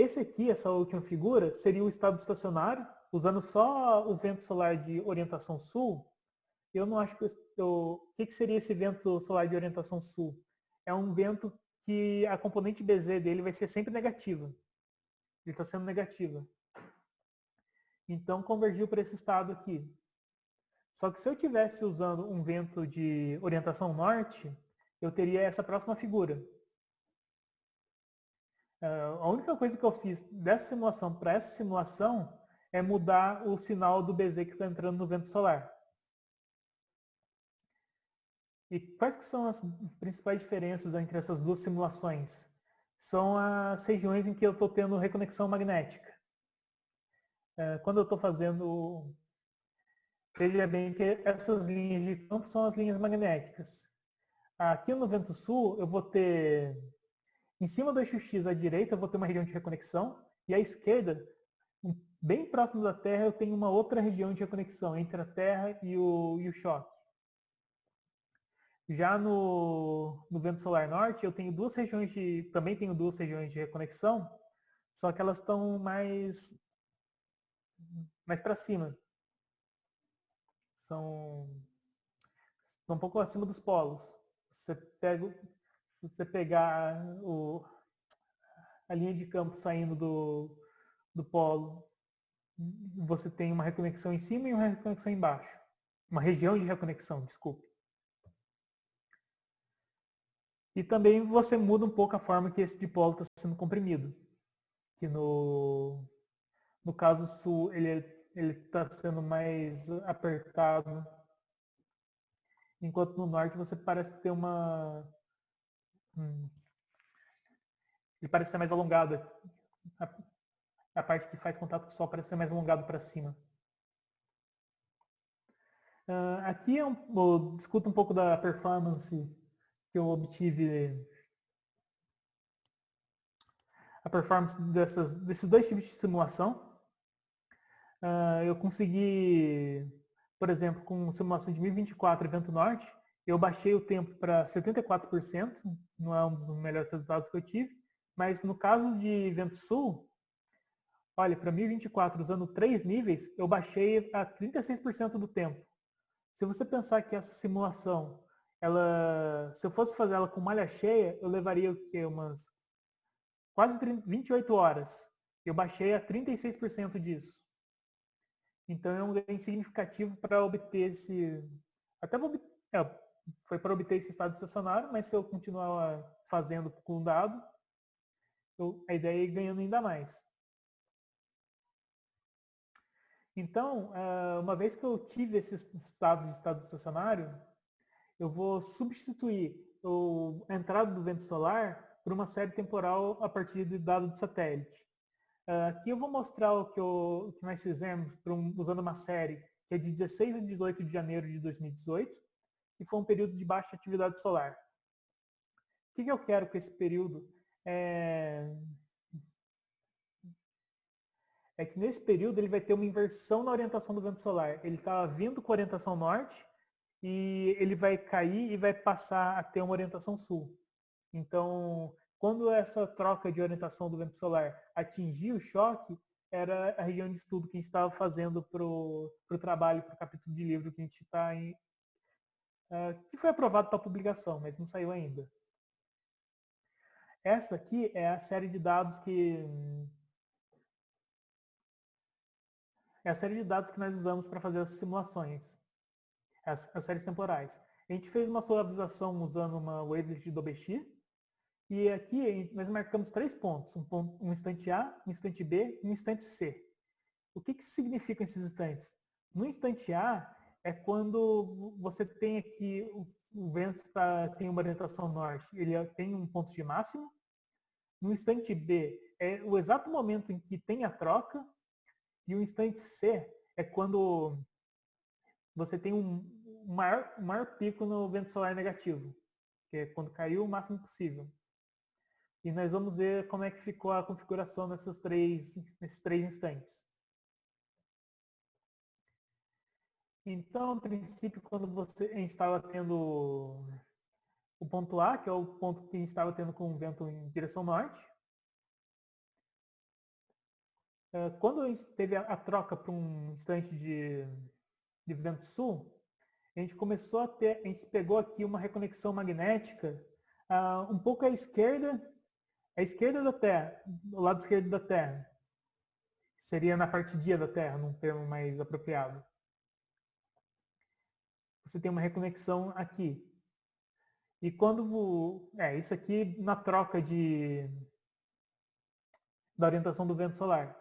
essa última figura, seria o estado estacionário, usando só o vento solar de orientação sul. Eu não acho que... O que seria esse vento solar de orientação sul? É um vento que a componente BZ dele vai ser sempre negativa. Ele está sendo negativa. Então, convergiu para esse estado aqui. Só que se eu estivesse usando um vento de orientação norte, eu teria essa próxima figura. A única coisa que eu fiz dessa simulação para essa simulação é mudar o sinal do BZ que está entrando no vento solar. E quais que são as principais diferenças entre essas duas simulações? São as regiões em que eu estou tendo reconexão magnética. quando eu estou fazendo, veja bem que essas linhas de campo são as linhas magnéticas. Aqui no vento sul, eu vou ter, em cima do eixo X à direita, eu vou ter uma região de reconexão, e à esquerda, bem próximo da Terra, eu tenho uma outra região de reconexão entre a Terra e o choque. Já no vento solar norte, eu tenho também tenho duas regiões de reconexão, só que elas estão mais para cima. São um pouco acima dos polos. Se você pegar a linha de campo saindo do polo, você tem uma reconexão em cima e uma reconexão embaixo. Uma região de reconexão, desculpe. E também você muda um pouco a forma que esse dipolo está sendo comprimido. Que no caso sul, ele está sendo mais apertado, enquanto no norte você parece ter ele parece ser mais alongado. A parte que faz contato com o sol parece ser mais alongado para cima. Aqui eu discuto um pouco da performance que eu obtive, a performance desses dois tipos de simulação. Eu consegui, por exemplo, com simulação de 1024 e vento norte, eu baixei o tempo para 74%, não é um dos melhores resultados que eu tive, mas no caso de vento sul, olha, para 1024 usando 3 níveis, eu baixei a 36% do tempo. Se você pensar que essa simulação, se eu fosse fazer ela com malha cheia, eu levaria o quê? Umas quase 28 horas. Eu baixei a 36% disso. Então é um ganho significativo para obter foi para obter esse estado estacionário, mas se eu continuar fazendo com o dado, a ideia é ir ganhando ainda mais. Então, uma vez que eu tive esses estados de estado estacionário, eu vou substituir a entrada do vento solar por uma série temporal a partir de dado de satélite. Aqui eu vou mostrar o que nós fizemos usando uma série que é de 16 a 18 de janeiro de 2018, que foi um período de baixa atividade solar. O que eu quero com esse período? É que nesse período ele vai ter uma inversão na orientação do vento solar. Ele estava vindo com orientação norte e ele vai cair e vai passar a ter uma orientação sul. Então, quando essa troca de orientação do vento solar atingir o choque, era a região de estudo que a gente estava fazendo para o trabalho, para o capítulo de livro que a gente está em. Que foi aprovado para publicação, mas não saiu ainda. Essa aqui é a série de dados que nós usamos para fazer as simulações, as séries temporais. A gente fez uma suavização usando uma wavelet de Dobeschi, e aqui nós marcamos 3 pontos, um instante A, um instante B e um instante C. O que significam esses instantes? No instante A é quando você tem aqui, o vento tem uma orientação norte, ele tem um ponto de máximo. No instante B é o exato momento em que tem a troca, e o instante C é quando você tem um maior pico no vento solar negativo, que é quando caiu o máximo possível. E nós vamos ver como é que ficou a configuração nesses três instantes. Então, a princípio, quando a gente estava tendo o ponto A, que é o ponto que a gente estava tendo com o vento em direção norte, quando a gente teve a troca para um instante de vento sul, a gente pegou aqui uma reconexão magnética um pouco à esquerda da Terra, do lado esquerdo da Terra. Seria na parte dia da Terra, num termo mais apropriado. Você tem uma reconexão aqui. E quando isso aqui na troca da orientação do vento solar.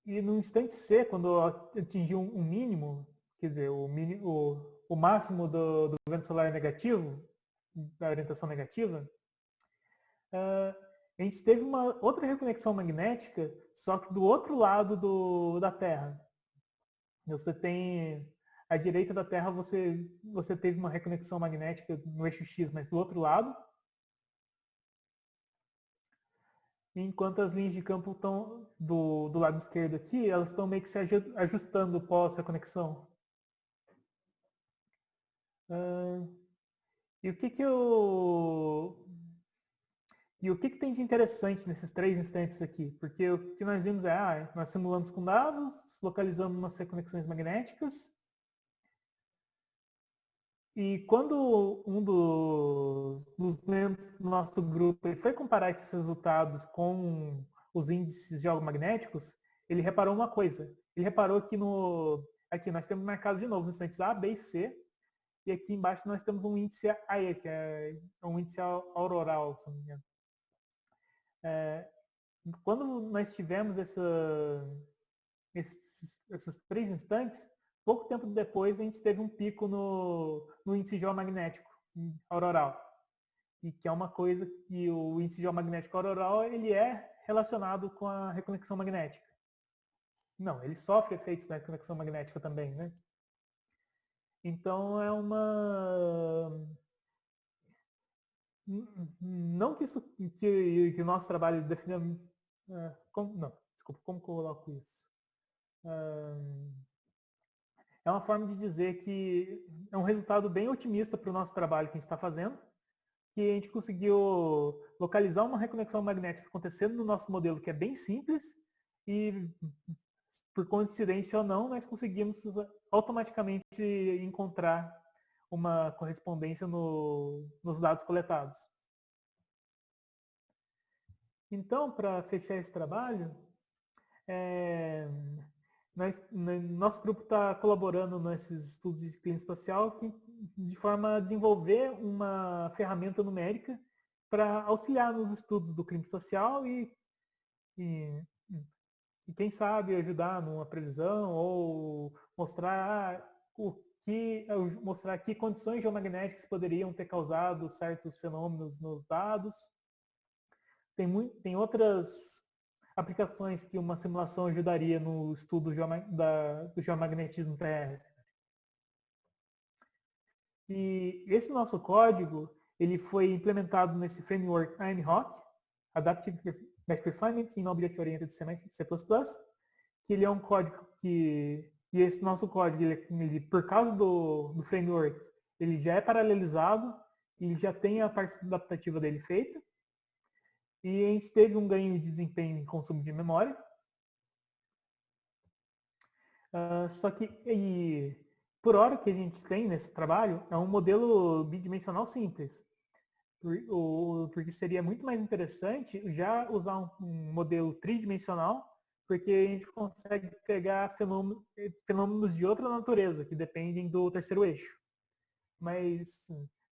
E no instante C, quando atingiu um mínimo, quer dizer, o máximo do vento solar negativo, da orientação negativa, a gente teve uma outra reconexão magnética, só que do outro lado da Terra. Você tem, à direita da Terra, você teve uma reconexão magnética no eixo X, mas do outro lado. Enquanto as linhas de campo estão do lado esquerdo aqui, elas estão meio que se ajustando pós a conexão. E o que tem de interessante nesses 3 instantes aqui? Porque o que nós vimos nós simulamos com dados, localizamos umas reconexões magnéticas, e quando um dos membros do nosso grupo foi comparar esses resultados com os índices geomagnéticos, ele reparou uma coisa. Ele reparou que aqui nós temos marcado de novo os instantes A, B e C, e aqui embaixo nós temos um índice AE, que é um índice auroral, se não me engano. Quando nós tivemos esses 3 instantes, pouco tempo depois a gente teve um pico no índice geomagnético auroral. E que é uma coisa que o índice geomagnético auroral ele é relacionado com a reconexão magnética. Não, ele sofre efeitos da reconexão magnética também, né? Então não que isso que o nosso trabalho defina. Como coloco isso? É uma forma de dizer que é um resultado bem otimista para o nosso trabalho que a gente está fazendo, que a gente conseguiu localizar uma reconexão magnética acontecendo no nosso modelo, que é bem simples, e por coincidência ou não, nós conseguimos automaticamente encontrar uma correspondência nos dados coletados. Então, para fechar esse trabalho, nosso grupo está colaborando nesses estudos de clima espacial de forma a desenvolver uma ferramenta numérica para auxiliar nos estudos do clima espacial e quem sabe ajudar numa previsão ou mostrar que condições geomagnéticas poderiam ter causado certos fenômenos nos dados. Tem outras aplicações que uma simulação ajudaria no estudo do geomagnetismo terrestre. E esse nosso código ele foi implementado nesse framework AIMHawk, Adaptive Mesh Refinement in Object Oriented C++, que ele é um código e esse nosso código, ele por causa do framework, ele já é paralelizado, ele já tem a parte adaptativa dele feita, e a gente teve um ganho de desempenho em consumo de memória. Só que, por hora que a gente tem nesse trabalho, é um modelo bidimensional simples. Porque seria muito mais interessante já usar um modelo tridimensional, porque a gente consegue pegar fenômenos de outra natureza, que dependem do terceiro eixo. Mas,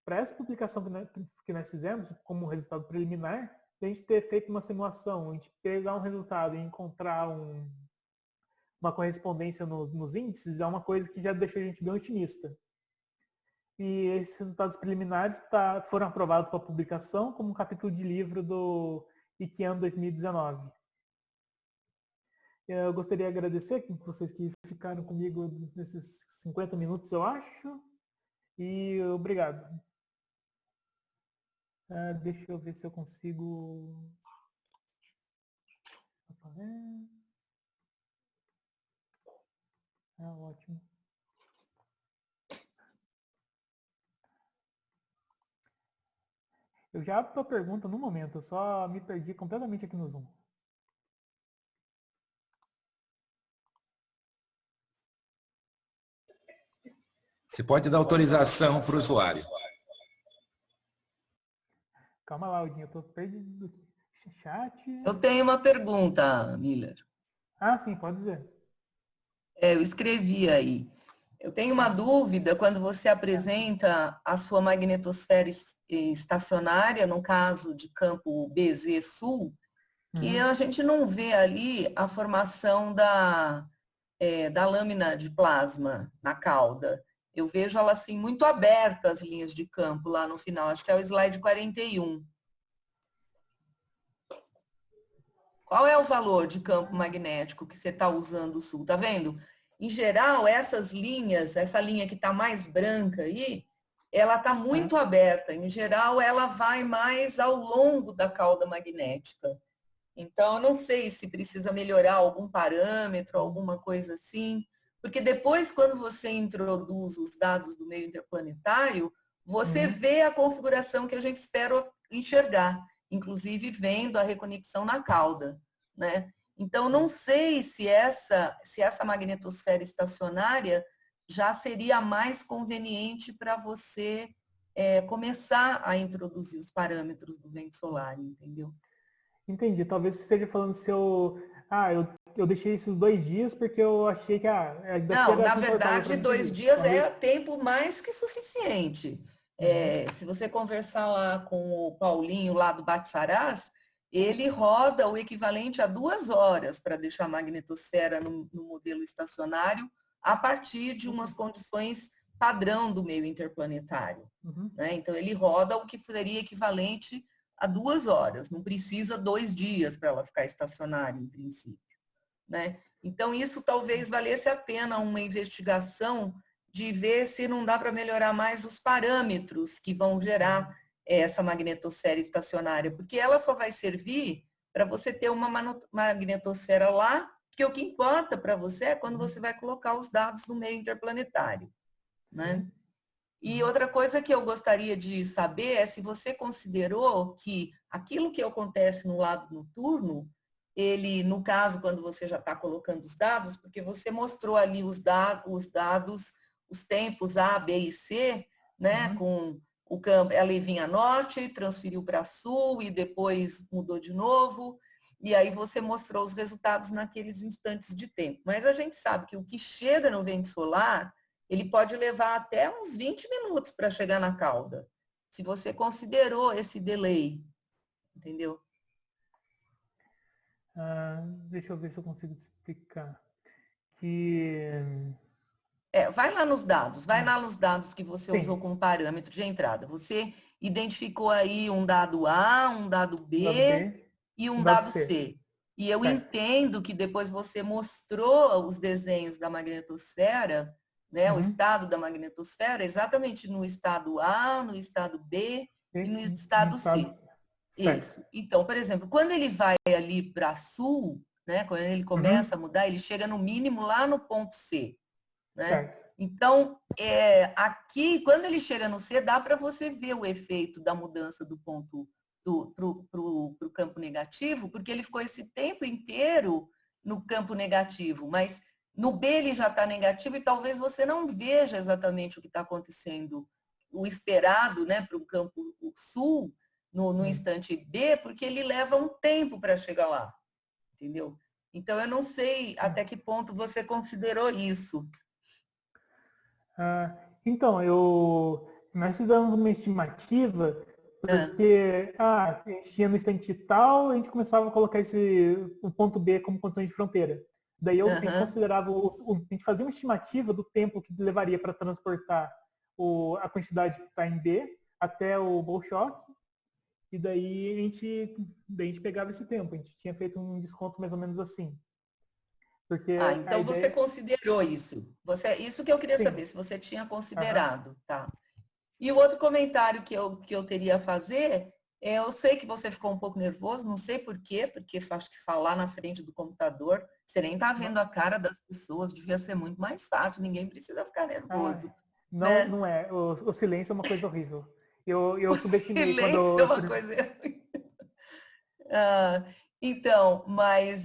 para essa publicação que nós fizemos, como resultado preliminar, a gente ter feito uma simulação, a gente pegar um resultado e encontrar uma correspondência nos índices, é uma coisa que já deixou a gente bem otimista. E esses resultados preliminares foram aprovados para publicação como um capítulo de livro do ICANN 2019. Eu gostaria de agradecer a vocês que ficaram comigo nesses 50 minutos, eu acho. E obrigado. Deixa eu ver se eu consigo... Ótimo. Eu já abro a pergunta no momento, eu só me perdi completamente aqui no Zoom. Você pode dar autorização para o usuário. Calma lá, Aldinho, eu estou perdido aqui. Chat. Eu tenho uma pergunta, Miller. Sim, pode dizer. Eu escrevi aí. Eu tenho uma dúvida quando você apresenta a sua magnetosfera estacionária, no caso de campo BZ Sul, que a gente não vê ali a formação da lâmina de plasma na cauda. Eu vejo ela assim muito aberta, as linhas de campo lá no final. Acho que é o slide 41. Qual é o valor de campo magnético que você está usando o sul? Tá vendo? Em geral, essas linhas, essa linha que está mais branca aí, ela está muito aberta. Em geral, ela vai mais ao longo da cauda magnética. Então, eu não sei se precisa melhorar algum parâmetro, alguma coisa assim, porque depois, quando você introduz os dados do meio interplanetário, você vê a configuração que a gente espera enxergar, inclusive vendo a reconexão na cauda, né? Então, não sei se essa magnetosfera estacionária já seria mais conveniente para você começar a introduzir os parâmetros do vento solar, entendeu? Entendi. Talvez você esteja falando se eu deixei esses 2 dias porque eu achei que não, na verdade, 2 dias é tempo mais que suficiente. Se você conversar lá com o Paulinho, lá do Batsarás, ele roda o equivalente a 2 horas para deixar a magnetosfera no modelo estacionário a partir de umas condições padrão do meio interplanetário. Né? Então, ele roda o que seria equivalente a 2 horas. Não precisa 2 dias para ela ficar estacionária, em princípio. Né? Então, isso talvez valesse a pena uma investigação de ver se não dá para melhorar mais os parâmetros que vão gerar essa magnetosfera estacionária, porque ela só vai servir para você ter uma magnetosfera lá, porque o que importa para você é quando você vai colocar os dados no meio interplanetário. Né? E outra coisa que eu gostaria de saber é se você considerou que aquilo que acontece no lado noturno, ele, no caso, quando você já está colocando os dados, porque você mostrou ali os dados, os tempos A, B e C, né, com o campo, ela vinha norte, transferiu para sul e depois mudou de novo, e aí você mostrou os resultados naqueles instantes de tempo. Mas a gente sabe que o que chega no vento solar, ele pode levar até uns 20 minutos para chegar na cauda, se você considerou esse delay, entendeu? Deixa eu ver se eu consigo te explicar. Vai lá nos dados que você usou como parâmetro de entrada. Você identificou aí um dado A, um dado B e um dado C. E eu entendo que depois você mostrou os desenhos da magnetosfera, né, o estado da magnetosfera, exatamente no estado A, no estado B e no estado C. Isso. Então, por exemplo, quando ele vai ali para sul, né, quando ele começa a mudar, ele chega no mínimo lá no ponto C. Né? Então, aqui, quando ele chega no C, dá para você ver o efeito da mudança do ponto para o campo negativo, porque ele ficou esse tempo inteiro no campo negativo, mas no B ele já está negativo e talvez você não veja exatamente o que está acontecendo, o esperado, né, para o campo sul, no instante B, porque ele leva um tempo para chegar lá, entendeu? Então, eu não sei até que ponto você considerou isso. Então, nós fizemos uma estimativa, porque a gente tinha no instante tal, a gente começava a colocar o ponto B como condição de fronteira. Daí a gente considerava, a gente fazia uma estimativa do tempo que levaria para transportar a quantidade que está em B até o Bolshoi, e daí a gente pegava esse tempo, a gente tinha feito um desconto mais ou menos assim. Porque então você considerou isso. Isso que eu queria saber, se você tinha considerado, tá? E o outro comentário que eu teria a fazer eu sei que você ficou um pouco nervoso, não sei por quê, porque acho que falar na frente do computador, você nem tá vendo a cara das pessoas, devia ser muito mais fácil, ninguém precisa ficar nervoso. Não, né? Não é. O silêncio é uma coisa horrível. Eu subestimei quando silêncio é uma coisa horrível. Então, mas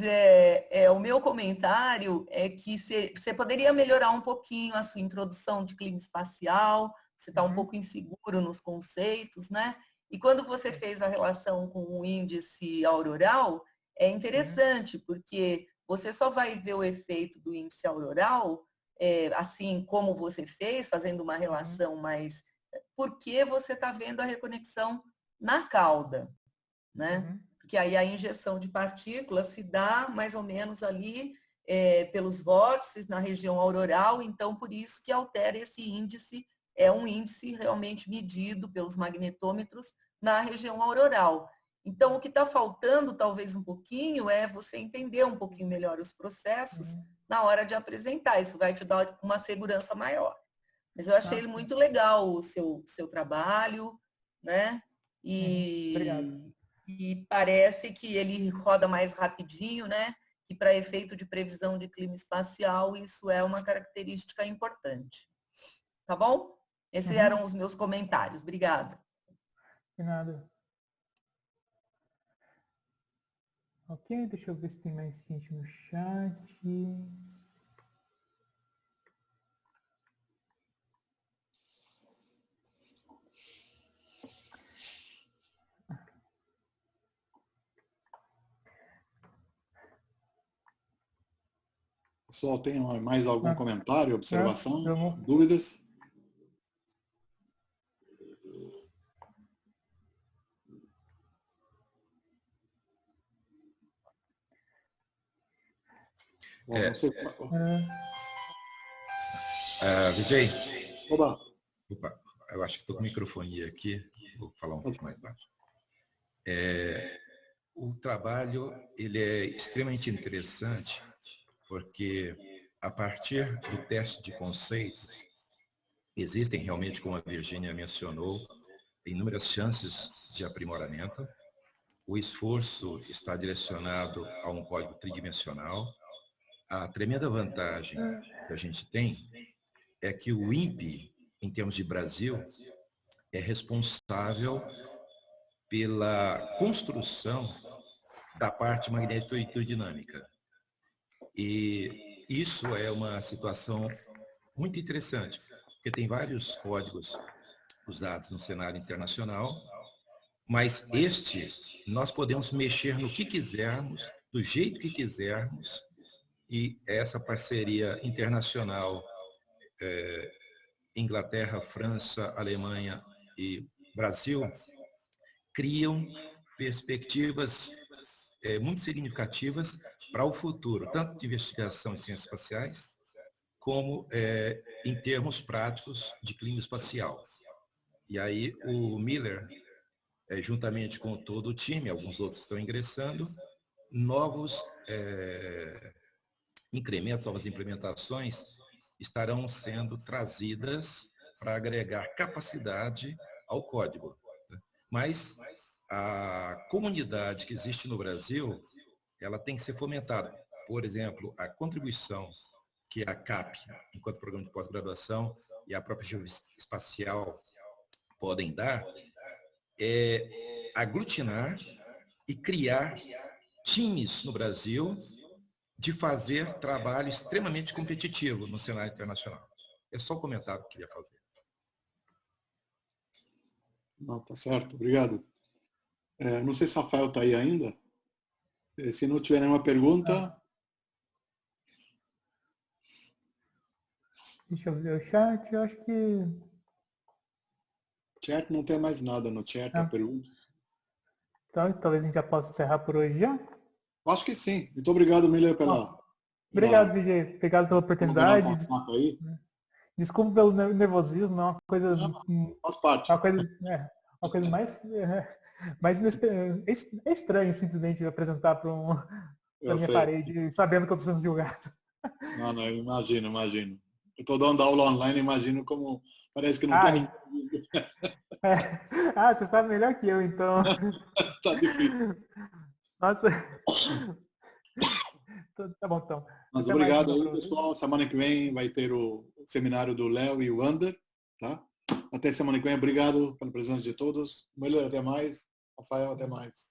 o meu comentário é que você poderia melhorar um pouquinho a sua introdução de clima espacial, você está um pouco inseguro nos conceitos, né? E quando você fez a relação com o índice auroral, é interessante, porque você só vai ver o efeito do índice auroral, assim como você fez, fazendo uma relação mais... Porque você está vendo a reconexão na cauda, né? Porque aí a injeção de partículas se dá mais ou menos ali pelos vórtices na região auroral, então por isso que altera esse índice, é um índice realmente medido pelos magnetômetros na região auroral. Então, o que está faltando, talvez um pouquinho, é você entender um pouquinho melhor os processos na hora de apresentar. Isso vai te dar uma segurança maior. Mas eu achei ele muito legal, o seu trabalho, né? Obrigado. E parece que ele roda mais rapidinho, né? E para efeito de previsão de clima espacial, isso é uma característica importante. Tá bom? Esses eram os meus comentários. Obrigada. De nada. Ok, deixa eu ver se tem mais gente no chat. Pessoal, tem mais algum comentário, observação, dúvidas? Vijay? Opa, eu acho que estou com microfone aqui, vou falar um pouco mais baixo. O trabalho ele é extremamente interessante, porque a partir do teste de conceitos, existem realmente, como a Virginia mencionou, inúmeras chances de aprimoramento. O esforço está direcionado a um código tridimensional. A tremenda vantagem que a gente tem é que o INPE, em termos de Brasil, é responsável pela construção da parte magnetodinâmica. E isso é uma situação muito interessante, porque tem vários códigos usados no cenário internacional, mas nós podemos mexer no que quisermos, do jeito que quisermos, e essa parceria internacional, Inglaterra, França, Alemanha e Brasil, criam perspectivas muito significativas para o futuro, tanto de investigação em ciências espaciais, como em termos práticos de clima espacial. E aí o Miller, juntamente com todo o time, alguns outros estão ingressando, novos incrementos, novas implementações estarão sendo trazidas para agregar capacidade ao código. Mas a comunidade que existe no Brasil, ela tem que ser fomentada. Por exemplo, a contribuição que a CAP, enquanto programa de pós-graduação, e a própria Geoespacial podem dar, é aglutinar e criar times no Brasil de fazer trabalho extremamente competitivo no cenário internacional. É só o comentário que eu queria fazer. Não, tá certo, obrigado. Não sei se o Rafael está aí ainda. Se não tiver nenhuma pergunta... Deixa eu ver o chat, eu acho que... Chat, não tem mais nada no chat, a pergunta. Então, talvez a gente já possa encerrar por hoje já? Acho que sim. Muito obrigado, Miller, Obrigado, Vijay. Obrigado pela oportunidade. Desculpa pelo nervosismo, é uma coisa... Faz parte. Uma coisa mais estranha, simplesmente, apresentar para minha parede, sabendo que eu estou sendo julgado. Não, imagino. Eu estou dando aula online, imagino como... Parece que não tem ninguém. Você sabe melhor que eu, então. Tá difícil. Nossa. Tá bom, então. Mas obrigado aí, pessoal. Semana que vem vai ter o seminário do Léo e o Ander, tá? Até semana que vem. Obrigado pela presença de todos. Melhor, até mais. Rafael, até mais.